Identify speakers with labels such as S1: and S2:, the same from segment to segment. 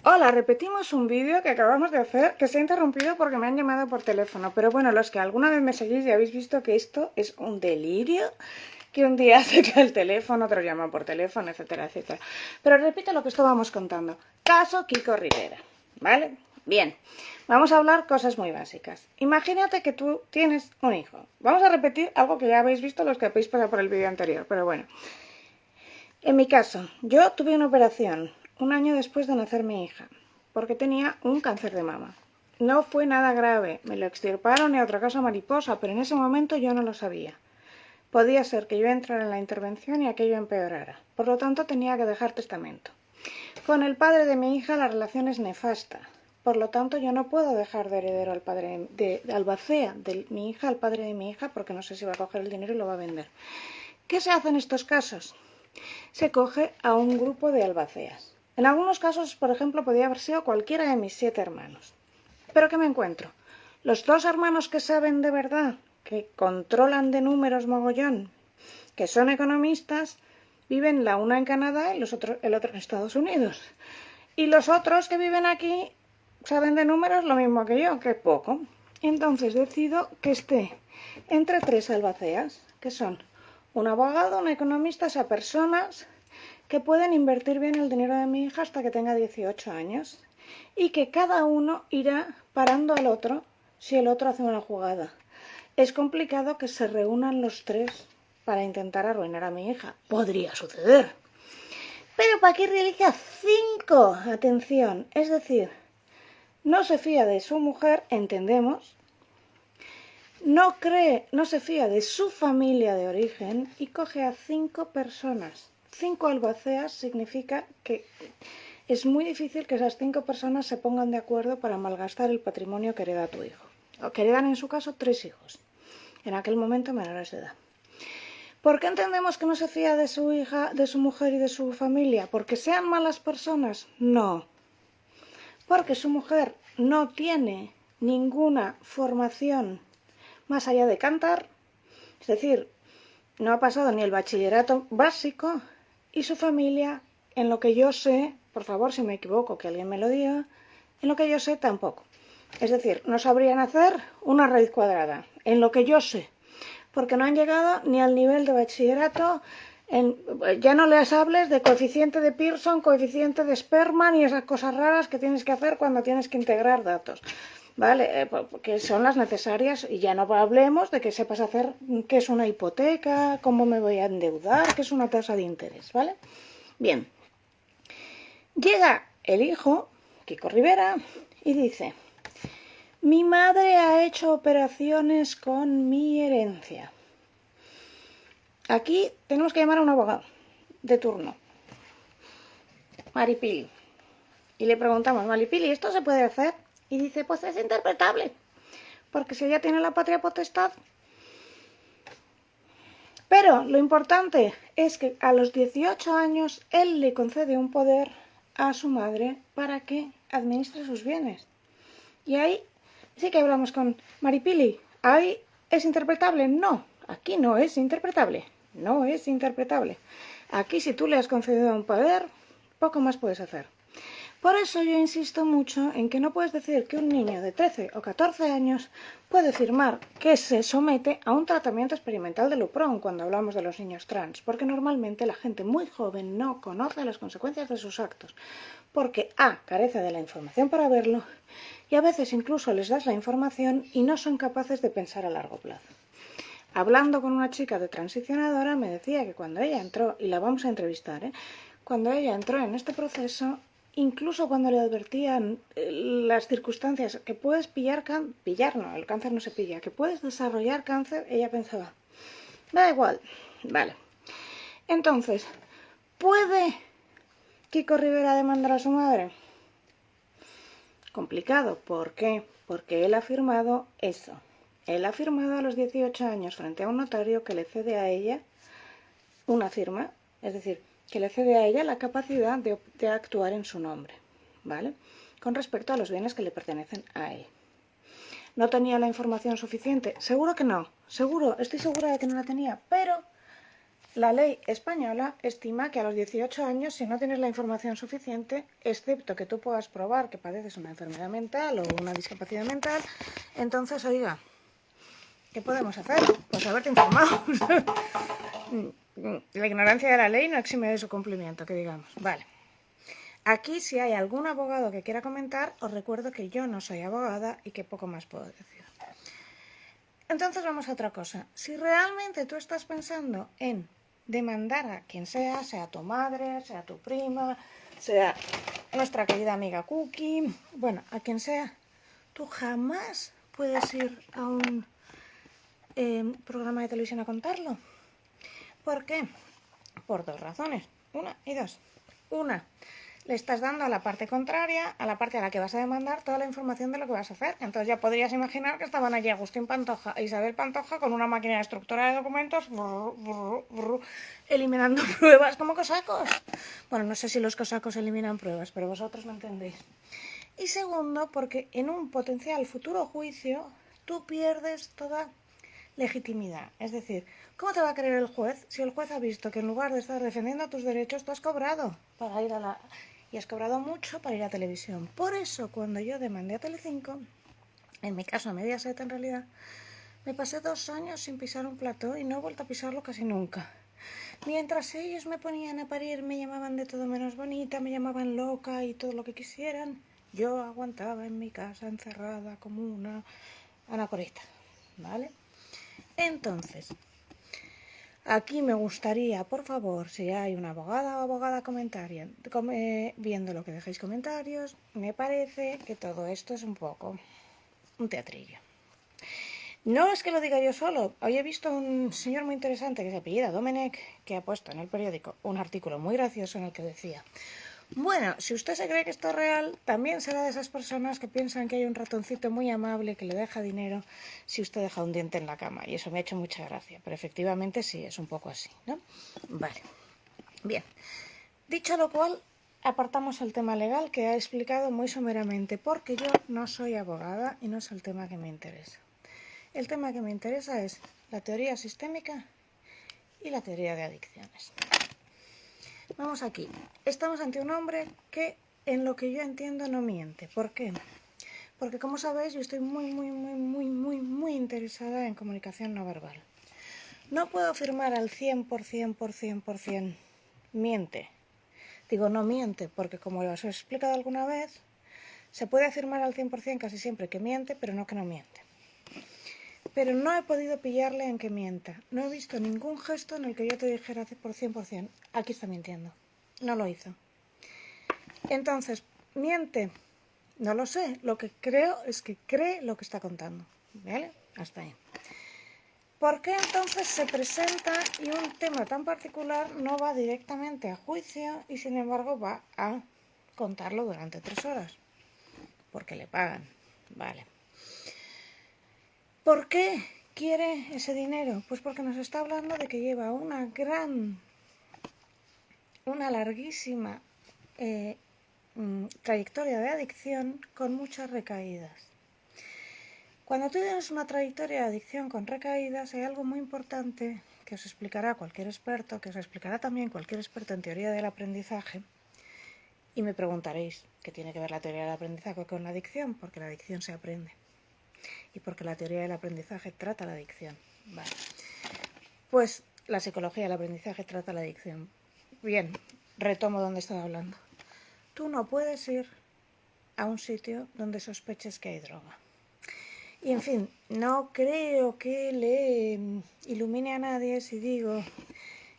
S1: Hola, repetimos un vídeo que acabamos de hacer que se ha interrumpido porque me han llamado por teléfono. Pero bueno, los que alguna vez me seguís ya habéis visto que esto es un delirio. Que un día se cae el teléfono, otro llama por teléfono, etcétera, etcétera. Pero repito lo que estábamos contando. Caso Kiko Rivera, ¿vale? Bien, vamos a hablar cosas muy básicas. Imagínate que tú tienes un hijo. Vamos a repetir algo que ya habéis visto los que habéis pasado por el vídeo anterior, pero bueno. En mi caso, yo tuve una operación un año después de nacer mi hija, porque tenía un cáncer de mama. No fue nada grave, me lo extirparon y a otra cosa mariposa, pero en ese momento yo no lo sabía. Podía ser que yo entrara en la intervención y aquello empeorara. Por lo tanto, tenía que dejar testamento. Con el padre de mi hija la relación es nefasta. Por lo tanto, yo no puedo dejar de heredero al padre de albacea de mi hija al padre de mi hija porque no sé si va a coger el dinero y lo va a vender. ¿Qué se hace en estos casos? Se coge a un grupo de albaceas. En algunos casos, por ejemplo, podía haber sido cualquiera de mis 7 hermanos. ¿Pero qué me encuentro? Los 2 hermanos que saben de verdad, que controlan de números mogollón, que son economistas, viven la una en Canadá y el otro en Estados Unidos. Y los otros que viven aquí saben de números lo mismo que yo, que es poco. Entonces decido que esté entre 3 albaceas, que son un abogado, un economista, o sea, personas que pueden invertir bien el dinero de mi hija hasta que tenga 18 años y que cada uno irá parando al otro si el otro hace una jugada. Es complicado que se reúnan los 3 para intentar arruinar a mi hija. Podría suceder. Pero ¿para qué realiza 5? Atención, es decir, no se fía de su mujer, entendemos, no se fía de su familia de origen y coge a 5 personas. 5 albaceas significa que es muy difícil que esas 5 personas se pongan de acuerdo para malgastar el patrimonio que hereda tu hijo. O que heredan en su caso 3 hijos, en aquel momento menores de edad. ¿Por qué entendemos que no se fía de su hija, de su mujer y de su familia? ¿Porque sean malas personas? No. Porque su mujer no tiene ninguna formación más allá de cantar, es decir, no ha pasado ni el bachillerato básico, y su familia, en lo que yo sé, por favor si me equivoco que alguien me lo diga, en lo que yo sé tampoco. Es decir, no sabrían hacer una raíz cuadrada, en lo que yo sé, porque no han llegado ni al nivel de bachillerato. Ya no les hables de coeficiente de Pearson, coeficiente de Sperman y esas cosas raras que tienes que hacer cuando tienes que integrar datos. ¿Vale? Porque son las necesarias y ya no hablemos de que sepas hacer qué es una hipoteca, cómo me voy a endeudar, qué es una tasa de interés, ¿vale? Bien. Llega el hijo, Kiko Rivera, y dice: mi madre ha hecho operaciones con mi herencia. Aquí tenemos que llamar a un abogado de turno, Maripili. Y le preguntamos: Maripili, ¿esto se puede hacer? Y dice: pues es interpretable, porque si ella tiene la patria potestad. Pero lo importante es que a los 18 años él le concede un poder a su madre para que administre sus bienes. Y ahí sí que hablamos con Maripili. ¿Ahí es interpretable? No, aquí no es interpretable. No es interpretable. Aquí si tú le has concedido un poder, poco más puedes hacer. Por eso yo insisto mucho en que no puedes decir que un niño de 13 o 14 años puede afirmar que se somete a un tratamiento experimental de Lupron cuando hablamos de los niños trans, porque normalmente la gente muy joven no conoce las consecuencias de sus actos, porque A, carece de la información para verlo, y a veces incluso les das la información y no son capaces de pensar a largo plazo. Hablando con una chica de transicionadora me decía que cuando ella entró, y la vamos a entrevistar, cuando ella entró en este proceso, incluso cuando le advertían las circunstancias que puedes el cáncer no se pilla, que puedes desarrollar cáncer, ella pensaba: da igual, vale. Entonces, ¿puede Kiko Rivera demandar a su madre? Complicado. ¿Por qué? Porque él ha firmado eso. Él ha firmado a los 18 años frente a un notario que le cede a ella una firma, es decir, que le cede a ella la capacidad de actuar en su nombre, ¿vale? Con respecto a los bienes que le pertenecen a él. ¿No tenía la información suficiente? Seguro que no, estoy segura de que no la tenía, pero La ley española estima que a los 18 años, si no tienes la información suficiente, excepto que tú puedas probar que padeces una enfermedad mental o una discapacidad mental, entonces, oiga, ¿qué podemos hacer? Pues haberte informado. La ignorancia de la ley no exime de su cumplimiento, que digamos. Vale. Aquí, si hay algún abogado que quiera comentar, os recuerdo que yo no soy abogada y que poco más puedo decir. Entonces vamos a otra cosa. Si realmente tú estás pensando en demandar a quien sea tu madre, sea tu prima, sea nuestra querida amiga Cookie, bueno, a quien sea, tú jamás puedes ir a un programa de televisión a contarlo. ¿Por qué? Por dos razones. Una y dos. Una, le estás dando a la parte contraria, a la parte a la que vas a demandar, toda la información de lo que vas a hacer. Entonces ya podrías imaginar que estaban allí Agustín Pantoja e Isabel Pantoja con una máquina destructora de documentos, eliminando pruebas como cosacos. Bueno, no sé si los cosacos eliminan pruebas, pero vosotros me entendéis. Y segundo, porque en un potencial futuro juicio tú pierdes toda legitimidad. Es decir, ¿cómo te va a creer el juez si el juez ha visto que en lugar de estar defendiendo tus derechos, tú has cobrado para ir a la... y has cobrado mucho para ir a televisión? Por eso, cuando yo demandé a Telecinco, en mi caso a Mediaset en realidad, me pasé 2 años sin pisar un plató y no he vuelto a pisarlo casi nunca. Mientras ellos me ponían a parir, me llamaban de todo menos bonita, me llamaban loca y todo lo que quisieran, yo aguantaba en mi casa encerrada como una anacoreta, ¿vale? Entonces, aquí me gustaría, por favor, si hay una abogada o abogada viendo lo que dejéis comentarios, me parece que todo esto es un poco un teatrillo. No es que lo diga yo solo. Hoy he visto a un señor muy interesante que se apellida Domenech, que ha puesto en el periódico un artículo muy gracioso en el que decía: bueno, si usted se cree que esto es real, también será de esas personas que piensan que hay un ratoncito muy amable que le deja dinero si usted deja un diente en la cama. Y eso me ha hecho mucha gracia. Pero efectivamente sí, es un poco así, ¿no? Vale. Bien. Dicho lo cual, apartamos el tema legal que he explicado muy someramente, porque yo no soy abogada y no es el tema que me interesa. El tema que me interesa es la teoría sistémica y la teoría de adicciones. Vamos aquí. Estamos ante un hombre que, en lo que yo entiendo, no miente. ¿Por qué? Porque, como sabéis, yo estoy muy interesada en comunicación no verbal. No puedo afirmar al 100%, miente. Digo, no miente, porque como os he explicado alguna vez, se puede afirmar al 100% casi siempre que miente, pero no que no miente. Pero no he podido pillarle en que mienta. No he visto ningún gesto en el que yo te dijera por 100%, aquí está mintiendo. No lo hizo. Entonces, ¿miente? No lo sé. Lo que creo es que cree lo que está contando. ¿Vale? Hasta ahí. ¿Por qué entonces se presenta y un tema tan particular no va directamente a juicio y sin embargo va a contarlo durante 3 horas? Porque le pagan. Vale. ¿Por qué quiere ese dinero? Pues porque nos está hablando de que lleva una larguísima trayectoria de adicción con muchas recaídas. Cuando tú tienes una trayectoria de adicción con recaídas, hay algo muy importante que os explicará cualquier experto, que os explicará también cualquier experto en teoría del aprendizaje, y me preguntaréis, ¿qué tiene que ver la teoría del aprendizaje con la adicción? Porque la adicción se aprende. Y porque la teoría del aprendizaje trata la adicción. Vale. Pues la psicología del aprendizaje trata la adicción. Bien, retomo donde estaba hablando. Tú no puedes ir a un sitio donde sospeches que hay droga. Y en fin, no creo que le ilumine a nadie si digo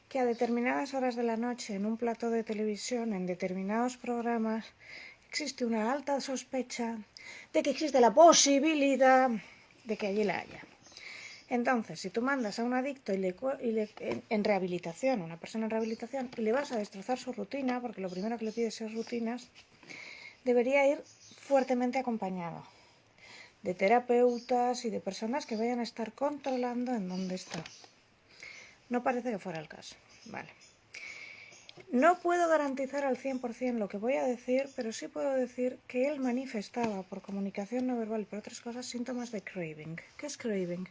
S1: que a determinadas horas de la noche en un plató de televisión, en determinados programas, existe una alta sospecha de que existe la posibilidad de que allí la haya. Entonces, si tú mandas a un adicto en rehabilitación, una persona en rehabilitación, y le vas a destrozar su rutina, porque lo primero que le pides es rutinas, debería ir fuertemente acompañado de terapeutas y de personas que vayan a estar controlando en dónde está. No parece que fuera el caso. Vale. No puedo garantizar al 100% lo que voy a decir, pero sí puedo decir que él manifestaba por comunicación no verbal y por otras cosas síntomas de craving. ¿Qué es craving?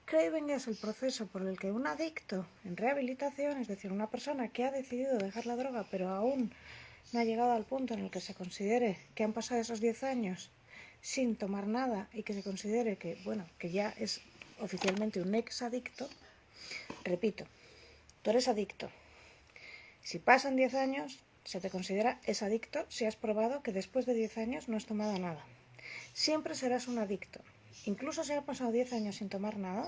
S1: Craving es el proceso por el que un adicto en rehabilitación, es decir, una persona que ha decidido dejar la droga pero aún no ha llegado al punto en el que se considere que han pasado esos 10 años sin tomar nada y que se considere que, bueno, que ya es oficialmente un ex-adicto. Repito, tú eres adicto. Si pasan 10 años, se te considera ex-adicto si has probado que después de 10 años no has tomado nada. Siempre serás un adicto. Incluso si ha pasado 10 años sin tomar nada,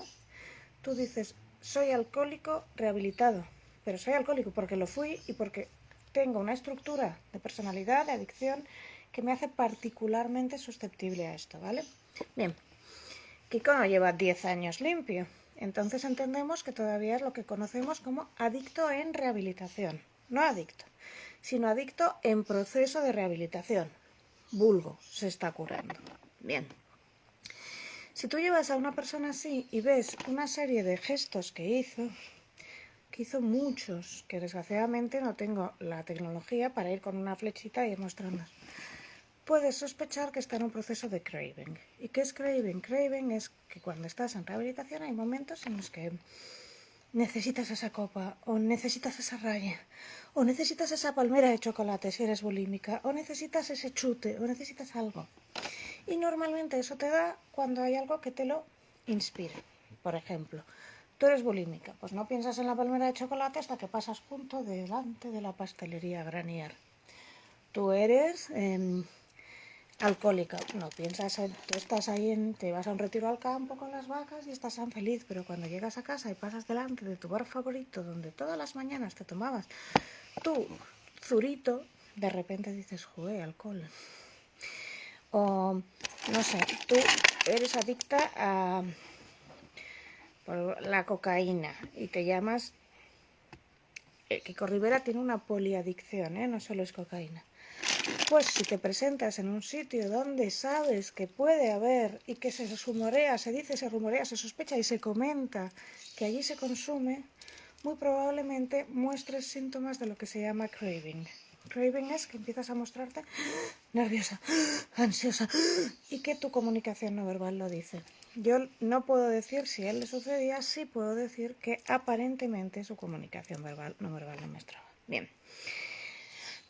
S1: tú dices, soy alcohólico rehabilitado, pero soy alcohólico porque lo fui y porque tengo una estructura de personalidad, de adicción, que me hace particularmente susceptible a esto, ¿vale? Bien, Kiko no lleva 10 años limpio, entonces entendemos que todavía es lo que conocemos como adicto en rehabilitación. No adicto, sino adicto en proceso de rehabilitación. Vulgo, se está curando. Bien. Si tú llevas a una persona así y ves una serie de gestos que hizo muchos, que desgraciadamente no tengo la tecnología para ir con una flechita y ir mostrando, puedes sospechar que está en un proceso de craving. ¿Y qué es craving? Craving es que cuando estás en rehabilitación hay momentos en los que necesitas esa copa, o necesitas esa raya, o necesitas esa palmera de chocolate si eres bulímica, o necesitas ese chute, o necesitas algo. Y normalmente eso te da cuando hay algo que te lo inspira. Por ejemplo, tú eres bulímica, pues no piensas en la palmera de chocolate hasta que pasas junto delante de la pastelería Granier. Tú eres alcohólica, no piensas en, tú estás ahí, te vas a un retiro al campo con las vacas y estás tan feliz, pero cuando llegas a casa y pasas delante de tu bar favorito, donde todas las mañanas te tomabas tu zurito, de repente dices, joder, alcohol. O, no sé, tú eres adicta a la cocaína y te llamas... Kiko Rivera tiene una poliadicción, no solo es cocaína. Pues si te presentas en un sitio donde sabes que puede haber y que se rumorea, se dice, se rumorea, se sospecha y se comenta que allí se consume, muy probablemente muestres síntomas de lo que se llama craving. Craving es que empiezas a mostrarte nerviosa, ansiosa y que tu comunicación no verbal lo dice. Yo no puedo decir si a él le sucedía, sí puedo decir que aparentemente su comunicación no verbal no mostraba. Bien.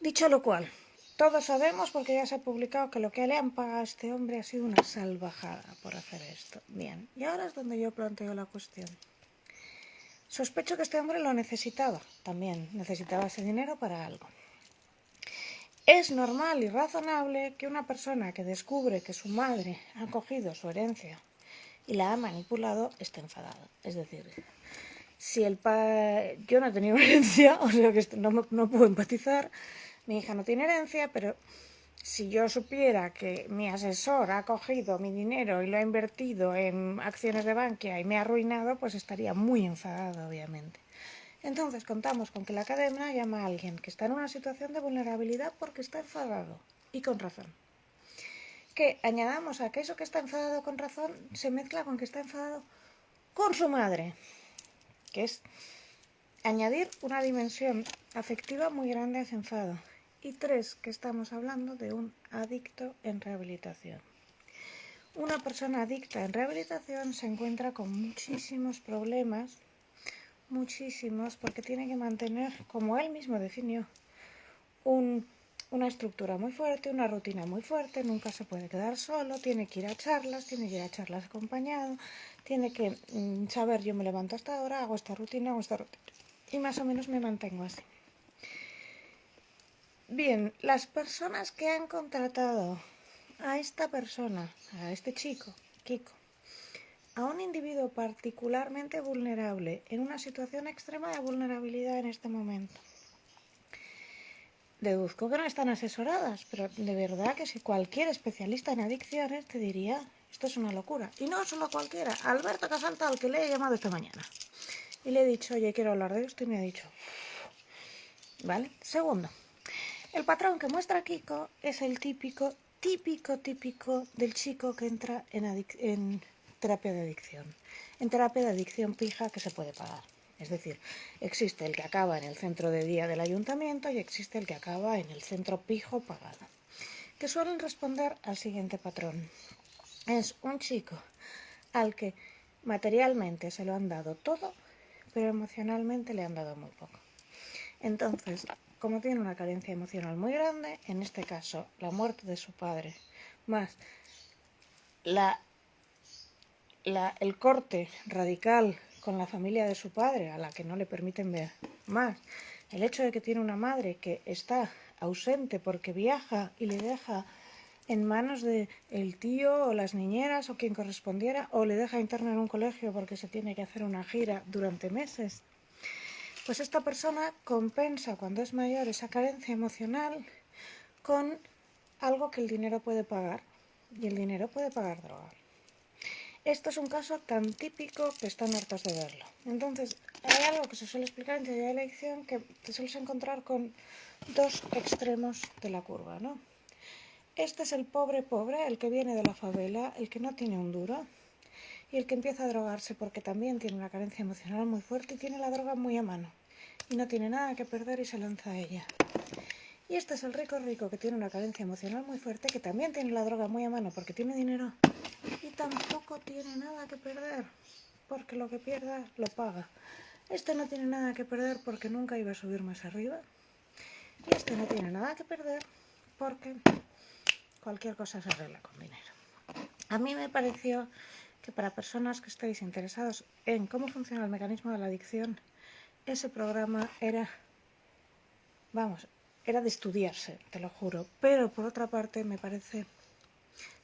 S1: Dicho lo cual, todos sabemos, porque ya se ha publicado, que lo que le han pagado a este hombre ha sido una salvajada por hacer esto. Bien, y ahora es donde yo planteo la cuestión. Sospecho que este hombre lo necesitaba, también necesitaba ese dinero para algo. Es normal y razonable que una persona que descubre que su madre ha cogido su herencia y la ha manipulado esté enfadada. Es decir, si el padre... Yo no he tenido herencia, o sea que no puedo empatizar. Mi hija no tiene herencia, pero si yo supiera que mi asesor ha cogido mi dinero y lo ha invertido en acciones de Bankia y me ha arruinado, pues estaría muy enfadada, obviamente. Entonces contamos con que la cadena llama a alguien que está en una situación de vulnerabilidad porque está enfadado, y con razón. Que añadamos a que eso que está enfadado con razón se mezcla con que está enfadado con su madre, que es añadir una dimensión afectiva muy grande a ese enfado. Y 3, que estamos hablando de un adicto en rehabilitación. Una persona adicta en rehabilitación se encuentra con muchísimos problemas, muchísimos, porque tiene que mantener, como él mismo definió, una estructura muy fuerte, una rutina muy fuerte, nunca se puede quedar solo, tiene que ir a charlas, tiene que ir a charlas acompañado, tiene que saber, yo me levanto hasta ahora, hago esta rutina, y más o menos me mantengo así. Bien, las personas que han contratado a esta persona, a este chico, Kiko, a un individuo particularmente vulnerable, en una situación extrema de vulnerabilidad en este momento, deduzco que no están asesoradas, pero de verdad que si cualquier especialista en adicciones te diría, esto es una locura. Y no solo cualquiera, Alberto Casalta, al que le he llamado esta mañana. Y le he dicho, oye, quiero hablar de esto, y me ha dicho, ¿vale? Segundo, el patrón que muestra Kiko es el típico del chico que entra en terapia de adicción. En terapia de adicción pija que se puede pagar. Es decir, existe el que acaba en el centro de día del ayuntamiento y existe el que acaba en el centro pijo pagado. Que suelen responder al siguiente patrón. Es un chico al que Materialmente se lo han dado todo, pero emocionalmente le han dado muy poco. Entonces, como tiene una carencia emocional muy grande, en este caso la muerte de su padre, más el corte radical con la familia de su padre, a la que no le permiten ver, más el hecho de que tiene una madre que está ausente porque viaja y le deja en manos de el tío o las niñeras o quien correspondiera, o le deja interno en un colegio porque se tiene que hacer una gira durante meses, pues esta persona compensa cuando es mayor esa carencia emocional con algo que el dinero puede pagar, y el dinero puede pagar droga. Esto es un caso tan típico que están hartos de verlo. Entonces, hay algo que se suele explicar en teoría de la adicción, que te sueles encontrar con dos extremos de la curva, ¿no? Este es el pobre, el que viene de la favela, el que no tiene un duro, y el que empieza a drogarse porque también tiene una carencia emocional muy fuerte y tiene la droga muy a mano, y no tiene nada que perder y se lanza a ella. Y este es el rico que tiene una carencia emocional muy fuerte, que también tiene la droga muy a mano porque tiene dinero, y tampoco tiene nada que perder, porque lo que pierda lo paga. Este no tiene nada que perder porque nunca iba a subir más arriba, y este no tiene nada que perder porque cualquier cosa se arregla con dinero. A mí me pareció que para personas que estáis interesados en cómo funciona el mecanismo de la adicción, ese programa era de estudiarse, te lo juro, pero por otra parte me parece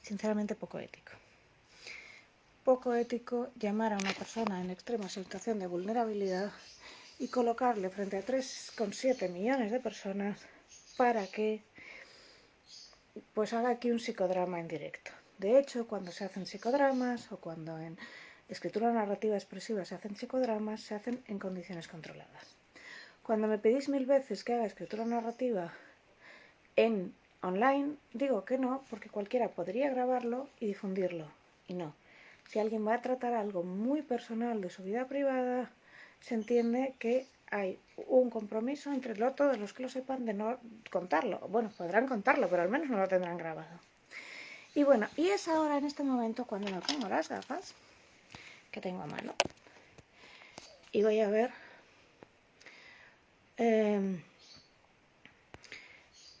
S1: sinceramente poco ético. Poco ético llamar a una persona en extrema situación de vulnerabilidad y colocarle frente a 3,7 millones de personas para que pues haga aquí un psicodrama en directo. De hecho, cuando se hacen psicodramas o cuando en escritura narrativa expresiva se hacen psicodramas, se hacen en condiciones controladas. Cuando me pedís 1000 veces que haga escritura narrativa en online, digo que no, porque cualquiera podría grabarlo y difundirlo, y no. Si alguien va a tratar algo muy personal de su vida privada, se entiende que hay un compromiso entre todos los que lo sepan de no contarlo. Bueno, podrán contarlo, pero al menos no lo tendrán grabado. Y bueno, y es ahora en este momento cuando me pongo las gafas que tengo a mano y voy a ver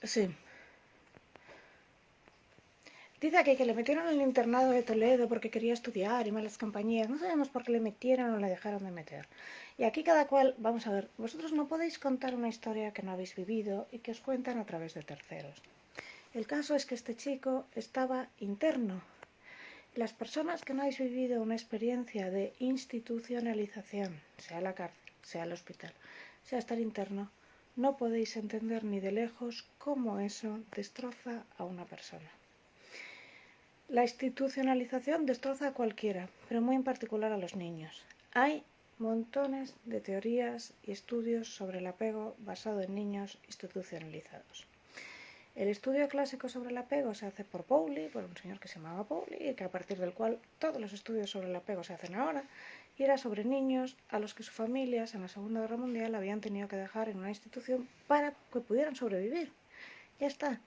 S1: sí. Dice aquí que le metieron en el internado de Toledo porque quería estudiar y malas compañías. No sabemos por qué le metieron o le dejaron de meter. Y aquí cada cual, vamos a ver, vosotros no podéis contar una historia que no habéis vivido y que os cuentan a través de terceros. El caso es que este chico estaba interno. Las personas que no habéis vivido una experiencia de institucionalización, sea la cárcel, sea el hospital, sea estar interno, no podéis entender ni de lejos cómo eso destroza a una persona. La institucionalización destroza a cualquiera, pero muy en particular a los niños. Hay montones de teorías y estudios sobre el apego basado en niños institucionalizados. El estudio clásico sobre el apego se hace por Bowley, por un señor que se llamaba Bowley, y que a partir del cual todos los estudios sobre el apego se hacen ahora, y era sobre niños a los que sus familias en la Segunda Guerra Mundial habían tenido que dejar en una institución para que pudieran sobrevivir. Ya está.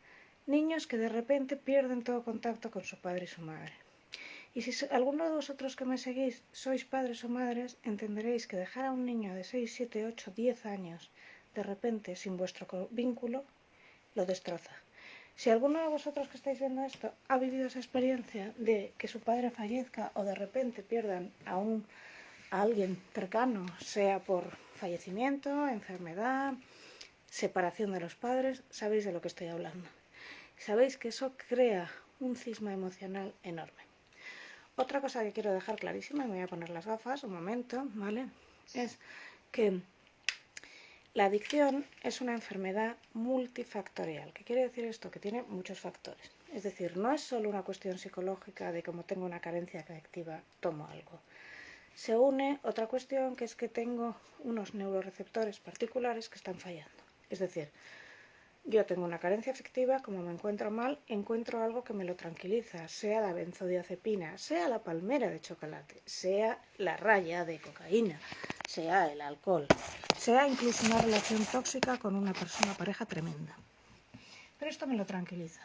S1: Niños que de repente pierden todo contacto con su padre y su madre. Y si alguno de vosotros que me seguís sois padres o madres, entenderéis que dejar a un niño de 6, 7, 8, 10 años de repente sin vuestro vínculo lo destroza. Si alguno de vosotros que estáis viendo esto ha vivido esa experiencia de que su padre fallezca o de repente pierdan a alguien cercano, sea por fallecimiento, enfermedad, separación de los padres, sabéis de lo que estoy hablando. Sabéis que eso crea un cisma emocional enorme. Otra cosa que quiero dejar clarísima, y me voy a poner las gafas un momento, ¿vale? Es que la adicción es una enfermedad multifactorial. ¿Qué quiere decir esto? Que tiene muchos factores. Es decir, no es solo una cuestión psicológica de como tengo una carencia afectiva, tomo algo. Se une otra cuestión, que es que tengo unos neuroreceptores particulares que están fallando. Es decir, yo tengo una carencia afectiva, como me encuentro mal, encuentro algo que me lo tranquiliza, sea la benzodiazepina, sea la palmera de chocolate, sea la raya de cocaína, sea el alcohol, sea incluso una relación tóxica con una pareja tremenda. Pero esto me lo tranquiliza.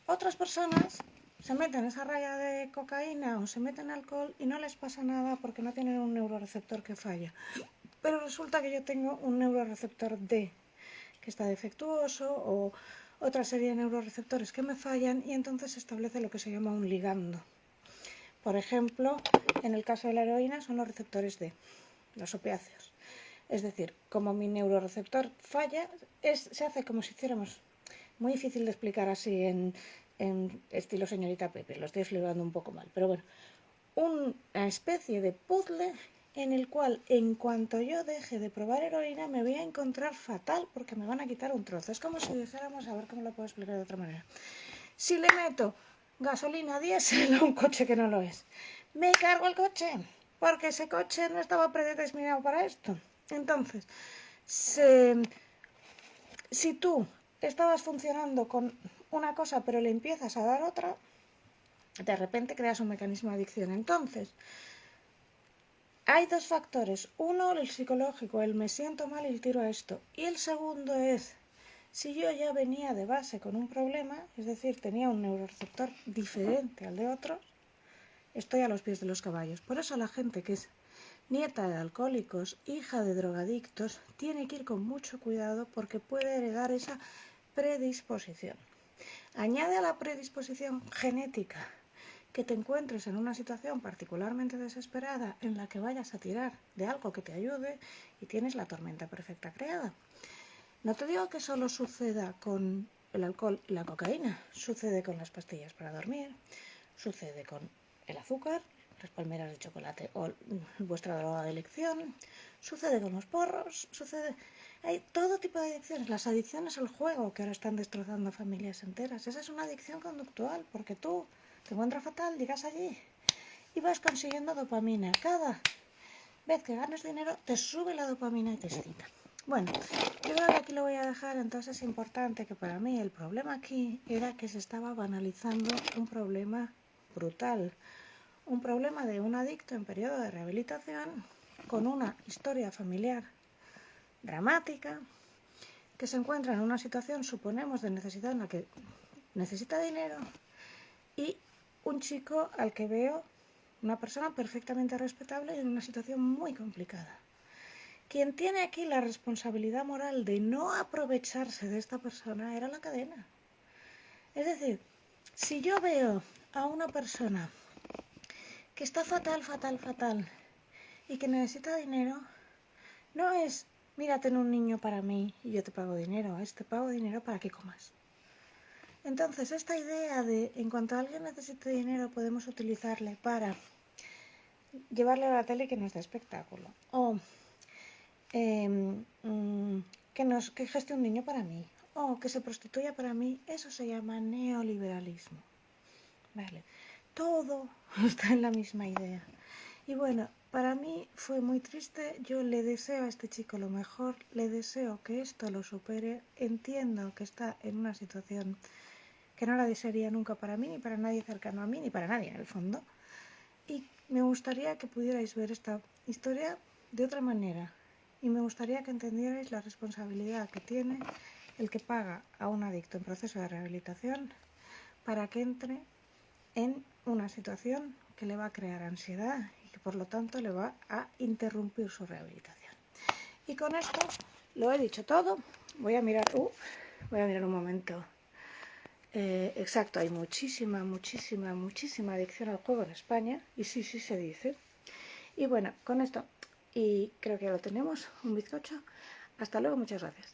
S1: Otras personas se meten esa raya de cocaína o se meten alcohol y no les pasa nada porque no tienen un neuroreceptor que falla. Pero resulta que yo tengo un neuroreceptor D que está defectuoso o otra serie de neuroreceptores que me fallan y entonces se establece lo que se llama un ligando. Por ejemplo, en el caso de la heroína son los receptores D, los opiáceos. Es decir, como mi neuroreceptor falla, se hace como si hiciéramos, muy difícil de explicar así en estilo señorita Pepe, lo estoy explicando un poco mal, pero bueno, una especie de puzzle en el cual en cuanto yo deje de probar heroína me voy a encontrar fatal porque me van a quitar un trozo. Es como si dijéramos, a ver cómo lo puedo explicar de otra manera. Si le meto gasolina diésel a un coche que no lo es, me cargo el coche porque ese coche no estaba predeterminado para esto. Entonces, si tú estabas funcionando con una cosa pero le empiezas a dar otra, de repente creas un mecanismo de adicción. Entonces, hay dos factores. Uno, el psicológico, el me siento mal y tiro a esto. Y el segundo es, si yo ya venía de base con un problema, es decir, tenía un neuroreceptor diferente al de otros, estoy a los pies de los caballos. Por eso la gente que es nieta de alcohólicos, hija de drogadictos, tiene que ir con mucho cuidado porque puede heredar esa predisposición. Añade a la predisposición genética que te encuentres en una situación particularmente desesperada en la que vayas a tirar de algo que te ayude y tienes la tormenta perfecta creada. No te digo que solo suceda con el alcohol y la cocaína, sucede con las pastillas para dormir, sucede con el azúcar, las palmeras de chocolate o vuestra droga de elección, sucede con los porros, hay todo tipo de adicciones. Las adicciones al juego que ahora están destrozando familias enteras, esa es una adicción conductual porque tú te encuentras fatal, llegas allí y vas consiguiendo dopamina. Cada vez que ganas dinero te sube la dopamina y te excita. Bueno, yo creo que aquí lo voy a dejar. Entonces es importante que para mí el problema aquí era que se estaba banalizando un problema brutal. Un problema de un adicto en periodo de rehabilitación con una historia familiar dramática que se encuentra en una situación, suponemos, de necesidad en la que necesita dinero y un chico al que veo una persona perfectamente respetable en una situación muy complicada. Quien tiene aquí la responsabilidad moral de no aprovecharse de esta persona era la cadena. Es decir, si yo veo a una persona que está fatal y que necesita dinero, no es, mira, ten un niño para mí y yo te pago dinero, es te pago dinero para que comas. Entonces, esta idea de en cuanto alguien necesite dinero podemos utilizarle para llevarle a la tele que nos dé espectáculo o que geste un niño para mí o que se prostituya para mí, eso se llama neoliberalismo. Vale, todo está en la misma idea. Y bueno, para mí fue muy triste. Yo le deseo a este chico lo mejor, le deseo que esto lo supere. Entiendo que está en una situación que no la desearía nunca para mí, ni para nadie cercano a mí, ni para nadie en el fondo. Y me gustaría que pudierais ver esta historia de otra manera. Y me gustaría que entendierais la responsabilidad que tiene el que paga a un adicto en proceso de rehabilitación para que entre en una situación que le va a crear ansiedad y que por lo tanto le va a interrumpir su rehabilitación. Y con esto lo he dicho todo. Voy a mirar un momento. Exacto, hay muchísima adicción al juego en España y sí se dice. Y bueno, con esto, y creo que ya lo tenemos, un bizcocho. Hasta luego, muchas gracias.